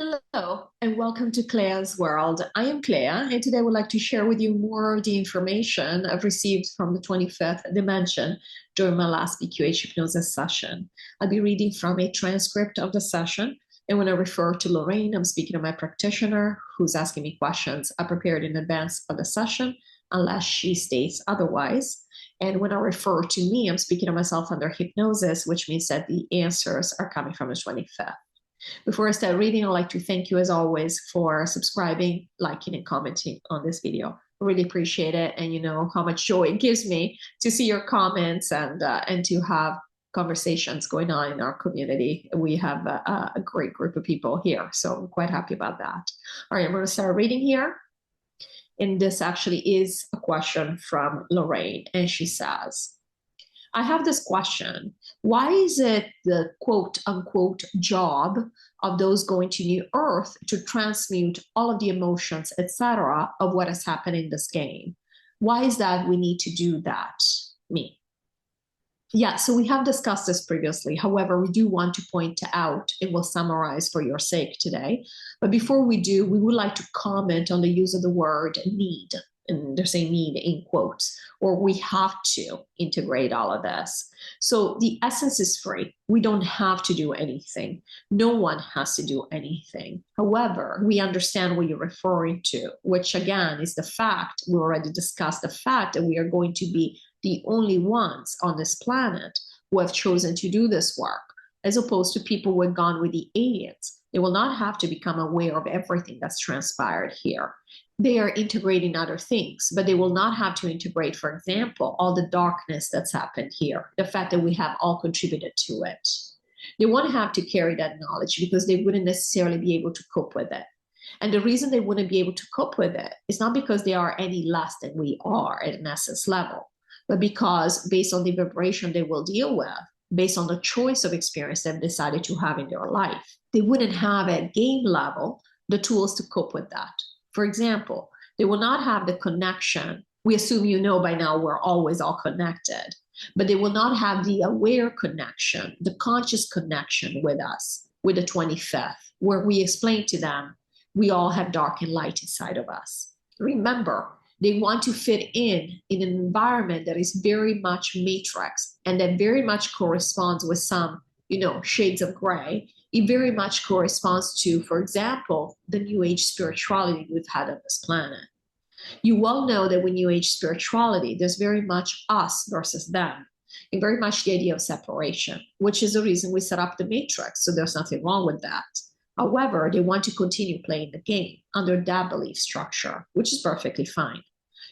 Hello and welcome to CLEA'S World. I am Clea, and today I would like to share with you more of the information I've received from the 25th dimension during my last QHHT Hypnosis session. I'll be reading from a transcript of the session, and when I refer to Lorrayne, I'm speaking to my practitioner who's asking me questions I prepared in advance of the session, unless she states otherwise. And when I refer to me, I'm speaking to myself under hypnosis, which means that the answers are coming from the 25th. Before I start reading, I'd like to thank you as always for subscribing, liking, and commenting on this video. I really appreciate it, and you know how much joy it gives me to see your comments and to have conversations going on in our community. We have a great group of people here, so I'm quite happy about that. All right, I'm going to start reading here. And this actually is a question from Lorrayne, and she says, I have this question. Why is it the quote unquote job of those going to New Earth to transmute all of the emotions, etc., of what has happened in this game? Why is that we need to do that? Me. Yeah, so we have discussed this previously. However, we do want to point out, and we'll summarize for your sake today. But before we do, we would like to comment on the use of the word need. And they're saying need in quotes, or we have to integrate all of this. So the essence is free. We don't have to do anything. No one has to do anything. However, we understand what you're referring to, which again is the fact, we already discussed the fact that we are going to be the only ones on this planet who have chosen to do this work, as opposed to people who have gone with the aliens. They will not have to become aware of everything that's transpired here. They are integrating other things, but they will not have to integrate, for example, all the darkness that's happened here, the fact that we have all contributed to it. They won't have to carry that knowledge because they wouldn't necessarily be able to cope with it. And the reason they wouldn't be able to cope with it is not because they are any less than we are at an essence level, but because based on the vibration they will deal with, based on the choice of experience they've decided to have in their life, they wouldn't have at game level the tools to cope with that. For example, they will not have the connection. We assume you know by now we're always all connected, but they will not have the aware connection, the conscious connection with us, with the 25th, where we explain to them, we all have dark and light inside of us. Remember, they want to fit in an environment that is very much matrix and that very much corresponds with some, shades of gray. It very much corresponds to, for example, the New Age spirituality we've had on this planet. You well know that with New Age spirituality, there's very much us versus them, and very much the idea of separation, which is the reason we set up the matrix. So there's nothing wrong with that. However, they want to continue playing the game under that belief structure, which is perfectly fine.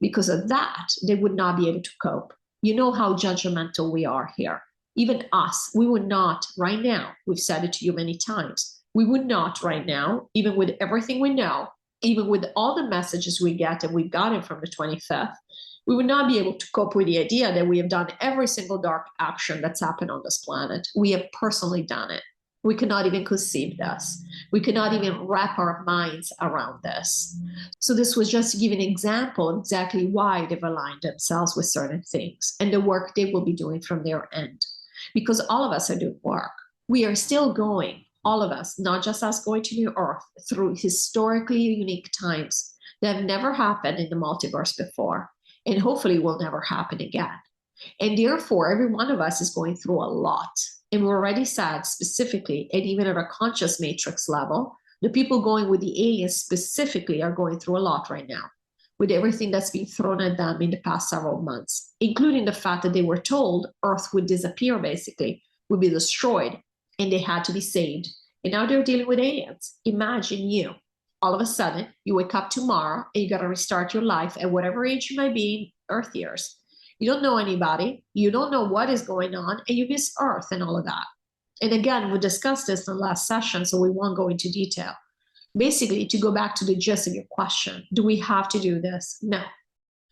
Because of that, they would not be able to cope. You know how judgmental we are here. Even us, we would not right now, we've said it to you many times, we would not right now, even with everything we know, even with all the messages we get and we've gotten from the 25th, we would not be able to cope with the idea that we have done every single dark action that's happened on this planet. We have personally done it. We could not even conceive this. We could not even wrap our minds around this. So this was just to give an example of exactly why they've aligned themselves with certain things and the work they will be doing from their end. Because all of us are doing work. We are still going, all of us, not just us going to New Earth, through historically unique times that have never happened in the multiverse before, and hopefully will never happen again. And therefore, every one of us is going through a lot. And we already said specifically, and even at a conscious matrix level, the people going with the aliens specifically are going through a lot right now, with everything that's been thrown at them in the past several months, including the fact that they were told Earth would disappear, basically, would be destroyed, and they had to be saved. And now they're dealing with aliens. Imagine you, all of a sudden, you wake up tomorrow and you got to restart your life at whatever age you might be in Earth years. You don't know anybody, you don't know what is going on, and you miss Earth and all of that. And again, we discussed this in the last session, so we won't go into detail. Basically, to go back to the gist of your question, do we have to do this? No.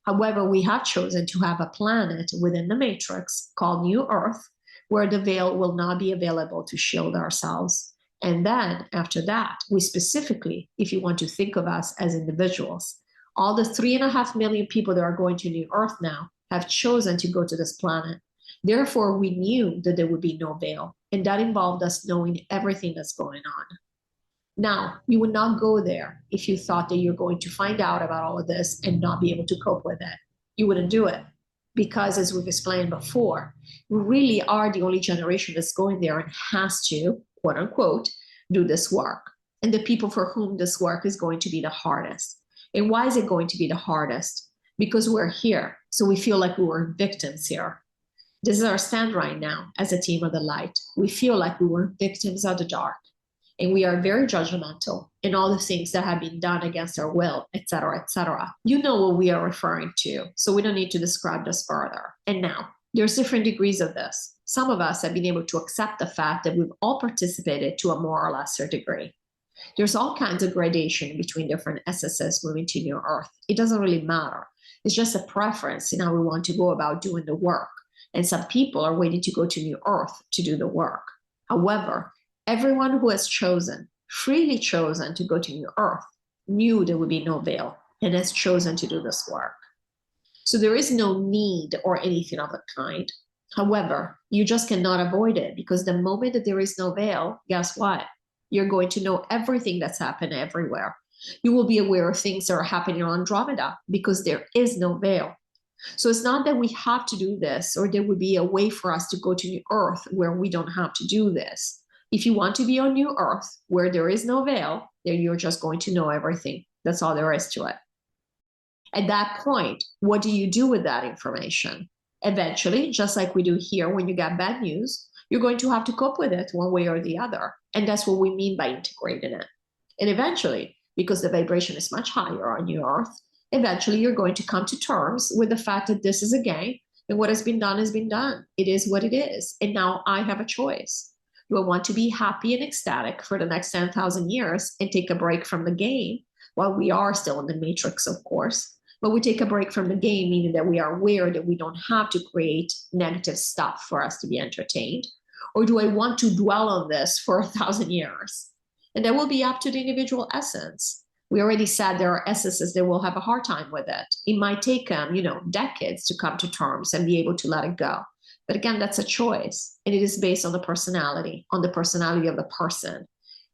However, we have chosen to have a planet within the matrix called New Earth, where the veil will not be available to shield ourselves. And then after that, we specifically, if you want to think of us as individuals, all the 3.5 million people that are going to New Earth now have chosen to go to this planet. Therefore, we knew that there would be no veil, and that involved us knowing everything that's going on. Now, you would not go there if you thought that you're going to find out about all of this and not be able to cope with it. You wouldn't do it because, as we've explained before, we really are the only generation that's going there and has to, quote unquote, do this work. And the people for whom this work is going to be the hardest. And why is it going to be the hardest? Because we're here. So we feel like we were victims here. This is our stand right now as a team of the light. We feel like we were victims of the dark. And we are very judgmental in all the things that have been done against our will, etc., etc. You know what we are referring to, so we don't need to describe this further. And now, there's different degrees of this. Some of us have been able to accept the fact that we've all participated to a more or lesser degree. There's all kinds of gradation between different SSS moving to New Earth. It doesn't really matter. It's just a preference in how we want to go about doing the work. And some people are waiting to go to New Earth to do the work. However, everyone who has chosen, freely chosen to go to New Earth, knew there would be no veil and has chosen to do this work. So there is no need or anything of the kind. However, you just cannot avoid it because the moment that there is no veil, guess what? You're going to know everything that's happened everywhere. You will be aware of things that are happening on Andromeda because there is no veil. So it's not that we have to do this or there would be a way for us to go to New Earth where we don't have to do this. If you want to be on New Earth where there is no veil, then you're just going to know everything. That's all there is to it. At that point, what do you do with that information? Eventually, just like we do here when you get bad news, you're going to have to cope with it one way or the other. And that's what we mean by integrating it. And eventually, because the vibration is much higher on New Earth, eventually you're going to come to terms with the fact that this is a game and what has been done has been done. It is what it is. And now I have a choice. Do I want to be happy and ecstatic for the next 10,000 years and take a break from the game while we are still in the matrix, of course? But we take a break from the game, meaning that we are aware that we don't have to create negative stuff for us to be entertained. Or do I want to dwell on this for 1,000 years? And that will be up to the individual essence. We already said there are essences that will have a hard time with it. It might take them, decades to come to terms and be able to let it go. But again, that's a choice. And it is based on the personality of the person.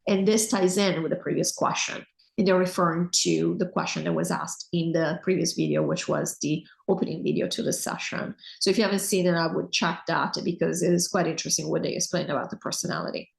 And this ties in with the previous question. And they're referring to the question that was asked in the previous video, which was the opening video to the session. So if you haven't seen it, I would check that because it is quite interesting what they explain about the personality.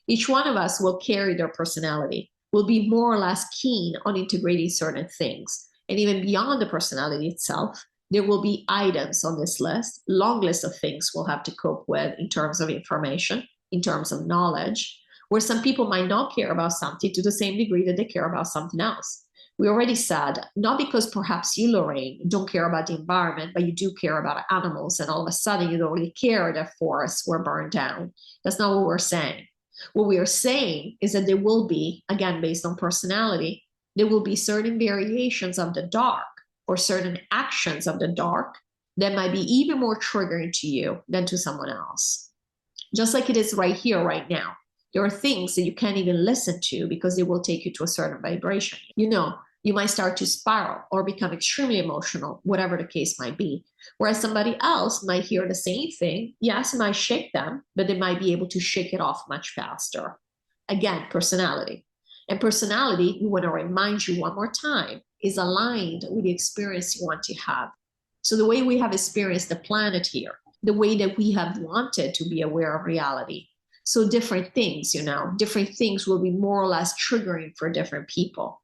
Each one of us will carry their personality, will be more or less keen on integrating certain things. And even beyond the personality itself, there will be items on this list, long list of things we'll have to cope with in terms of information, in terms of knowledge, where some people might not care about something to the same degree that they care about something else. We already said, not because perhaps you, Lorrayne, don't care about the environment, but you do care about animals, and all of a sudden you don't really care that forests were burned down. That's not what we're saying. What we are saying is that there will be, again, based on personality, there will be certain variations of the dark or certain actions of the dark that might be even more triggering to you than to someone else. Just like it is right here, right now. There are things that you can't even listen to because they will take you to a certain vibration. You might start to spiral or become extremely emotional, whatever the case might be. Whereas somebody else might hear the same thing. Yes, it might shake them, but they might be able to shake it off much faster. Again, personality. And personality, we want to remind you one more time, is aligned with the experience you want to have. So the way we have experienced the planet here, the way that we have wanted to be aware of reality. So different things, different things will be more or less triggering for different people.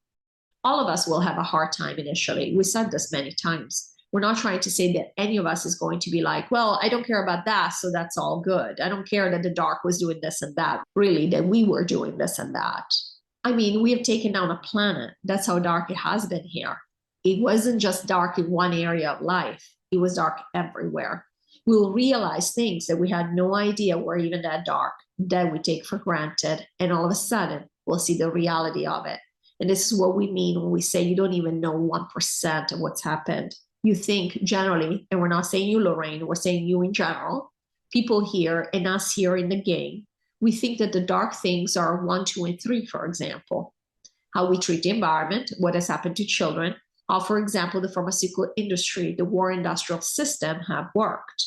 All of us will have a hard time initially. We said this many times. We're not trying to say that any of us is going to be like, well, I don't care about that, so that's all good. I don't care that the dark was doing this and that, really, that we were doing this and that. I mean, we have taken down a planet. That's how dark it has been here. It wasn't just dark in one area of life. It was dark everywhere. We will realize things that we had no idea were even that dark, that we take for granted. And all of a sudden, we'll see the reality of it. And this is what we mean when we say you don't even know 1% of what's happened. You think generally, and we're not saying you, Lorrayne, we're saying you in general, people here and us here in the game, we think that the dark things are 1, 2, and 3, for example. How we treat the environment, what has happened to children, how, for example, the pharmaceutical industry, the war industrial system have worked.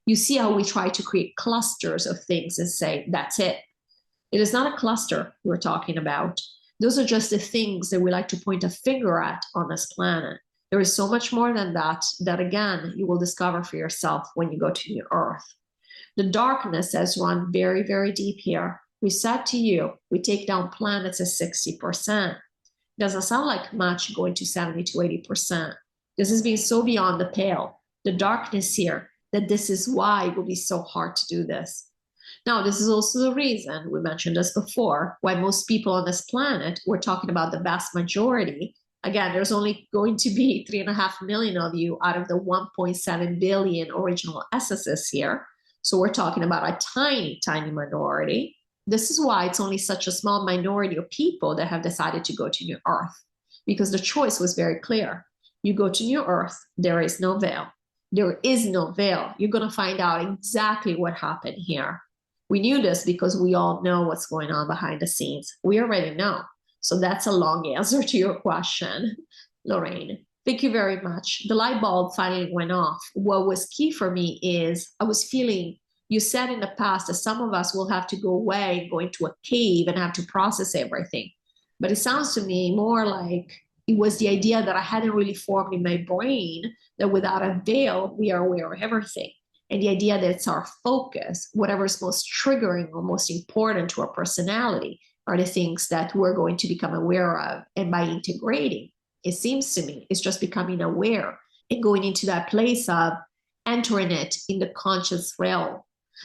You see how we try to create clusters of things and say, that's it. It is not a cluster we're talking about. Those are just the things that we like to point a finger at on this planet. There is so much more than that, that again, you will discover for yourself when you go to New Earth. The darkness has run very, very deep here. We said to you, we take down planets at 60%. Doesn't sound like much going to 70 to 80%. This has been so beyond the pale, the darkness here, that this is why it will be so hard to do this. Now, this is also the reason, we mentioned this before, why most people on this planet, we're talking about the vast majority. Again, there's only going to be 3.5 million of you out of the 1.7 billion original SSS here. So we're talking about a tiny, tiny minority. This is why it's only such a small minority of people that have decided to go to New Earth, because the choice was very clear. You go to New Earth, there is no veil. There is no veil. You're going to find out exactly what happened here. We knew this because we all know what's going on behind the scenes. We already know. So that's a long answer to your question, Lorrayne. Thank you very much. The light bulb finally went off. What was key for me is I was feeling, you said in the past that some of us will have to go away and go into a cave and have to process everything. But it sounds to me more like it was the idea that I hadn't really formed in my brain that without a veil, we are aware of everything. And the idea that it's our focus, whatever is most triggering or most important to our personality, are the things that we're going to become aware of. And by integrating, it seems to me, it's just becoming aware and going into that place of entering it in the conscious realm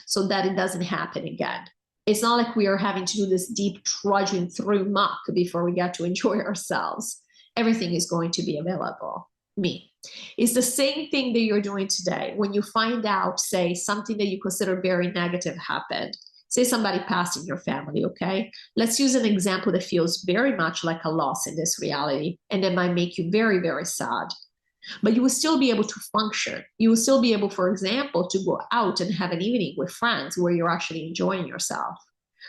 so that it doesn't happen again. It's not like we are having to do this deep trudging through muck before we get to enjoy ourselves. Everything is going to be available. Me. It's the same thing that you're doing today. When you find out, say, something that you consider very negative happened, say somebody passed in your family, okay? Let's use an example that feels very much like a loss in this reality, and that might make you very, very sad. But you will still be able to function. You will still be able, for example, to go out and have an evening with friends where you're actually enjoying yourself.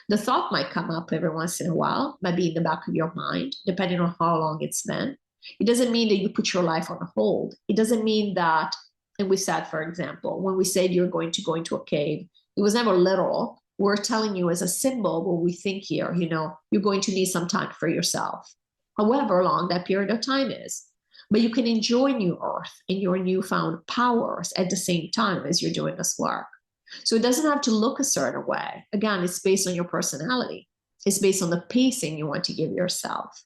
The thought might come up every once in a while, might be in the back of your mind, depending on how long it's been. It doesn't mean that you put your life on hold. It doesn't mean that, and we said, for example, when we said you're going to go into a cave, it was never literal. We're telling you as a symbol what we think here, you're going to need some time for yourself, however long that period of time is. But you can enjoy New Earth and your newfound powers at the same time as you're doing this work. So it doesn't have to look a certain way. Again, it's based on your personality. It's based on the pacing you want to give yourself.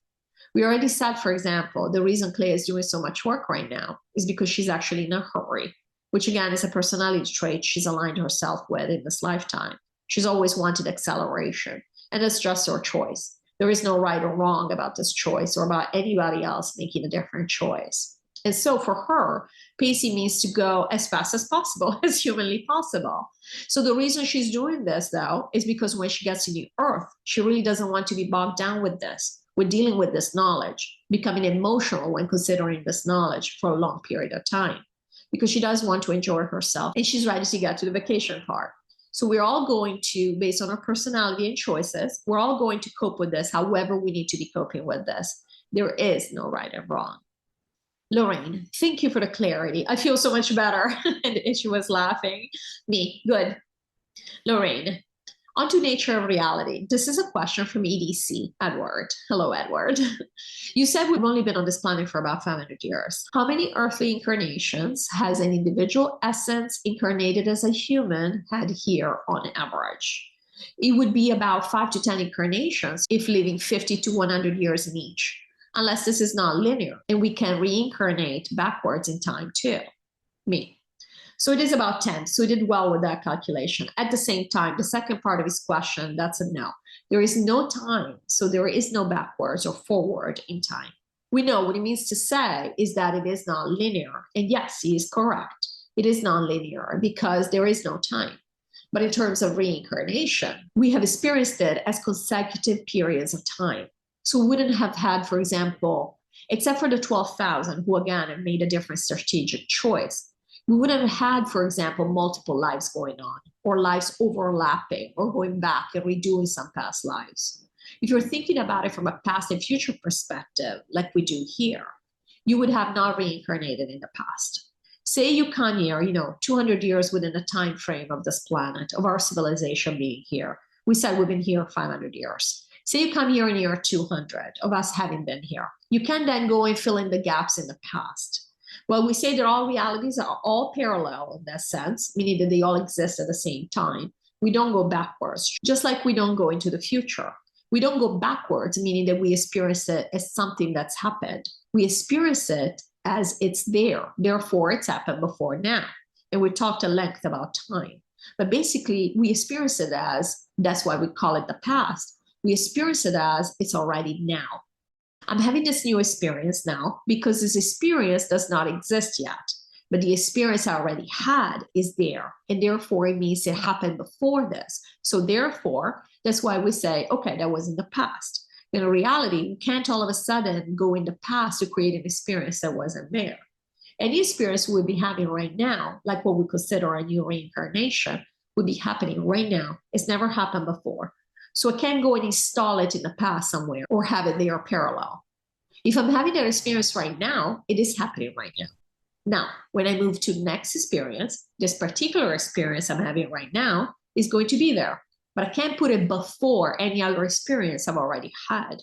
We already said, for example, the reason Clea is doing so much work right now is because she's actually in a hurry, which again is a personality trait she's aligned herself with in this lifetime. She's always wanted acceleration, and it's just her choice. There is no right or wrong about this choice or about anybody else making a different choice. And so for her, pacing means to go as fast as possible, as humanly possible. So the reason she's doing this, though, is because when she gets to New Earth, she really doesn't want to be bogged down with this. We're dealing with this knowledge, becoming emotional when considering this knowledge for a long period of time, because she does want to enjoy herself and she's ready to get to the vacation part. So we're all going to, based on our personality and choices, we're all going to cope with this however we need to be coping with this. There is no right and wrong. Lorrayne, thank you for the clarity. I feel so much better. And she was laughing. Me, good. Lorrayne, onto nature of reality. This is a question from EDC, Edward. Hello, Edward. You said we've only been on this planet for about 500 years. How many earthly incarnations has an individual essence incarnated as a human had here on average? It would be about 5 to 10 incarnations if living 50 to 100 years in each, unless this is not linear and we can reincarnate backwards in time too. Me. So it is about 10. So he did well with that calculation. At the same time, the second part of his question, that's a no. There is no time. So there is no backwards or forward in time. We know what he means to say is that it is not linear. And yes, he is correct. It is non-linear because there is no time. But in terms of reincarnation, we have experienced it as consecutive periods of time. So we wouldn't have had, for example, except for the 12,000 who again have made a different strategic choice, we wouldn't have had, for example, multiple lives going on or lives overlapping or going back and redoing some past lives. If you're thinking about it from a past and future perspective, like we do here, you would have not reincarnated in the past. Say you come here, 200 years within the time frame of this planet, of our civilization being here. We said we've been here 500 years. Say you come here in year 200 of us having been here. You can then go and fill in the gaps in the past. Well, we say that all realities are all parallel in that sense, meaning that they all exist at the same time. We don't go backwards, just like we don't go into the future. We don't go backwards, meaning that we experience it as something that's happened. We experience it as it's there. Therefore, it's happened before now. And we talked at length about time. But basically, we experience it as, that's why we call it the past. We experience it as it's already now. I'm having this new experience now because this experience does not exist yet. But the experience I already had is there. And therefore, it means it happened before this. So therefore, that's why we say, okay, that was in the past. In reality, we can't all of a sudden go in the past to create an experience that wasn't there. Any experience we'll be having right now, like what we consider a new reincarnation, would be happening right now. It's never happened before. So I can't go and install it in the past somewhere or have it there parallel. If I'm having that experience right now, it is happening right now. Now, when I move to the next experience, this particular experience I'm having right now is going to be there, but I can't put it before any other experience I've already had.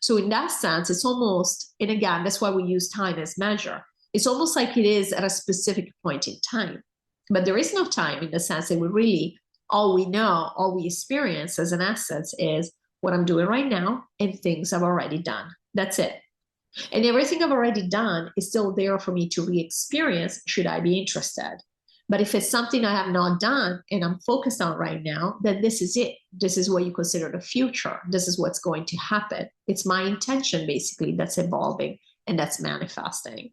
So in that sense, it's almost, and again, that's why we use time as measure. It's almost like it is at a specific point in time, but there is no time in the sense that we really, all we know, all we experience as an essence is what I'm doing right now and things I've already done. That's it. And everything I've already done is still there for me to re-experience should I be interested. But if it's something I have not done and I'm focused on right now, then this is it. This is what you consider the future. This is what's going to happen. It's my intention, basically, that's evolving and that's manifesting.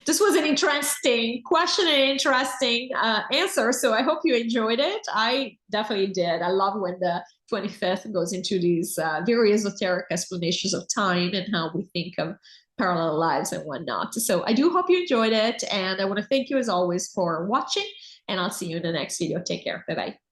This was an interesting question and interesting answer. So I hope you enjoyed it. I definitely did. I love when the 25th goes into these very esoteric explanations of time and how we think of parallel lives and whatnot. So I do hope you enjoyed it. And I want to thank you as always for watching. And I'll see you in the next video. Take care. Bye-bye.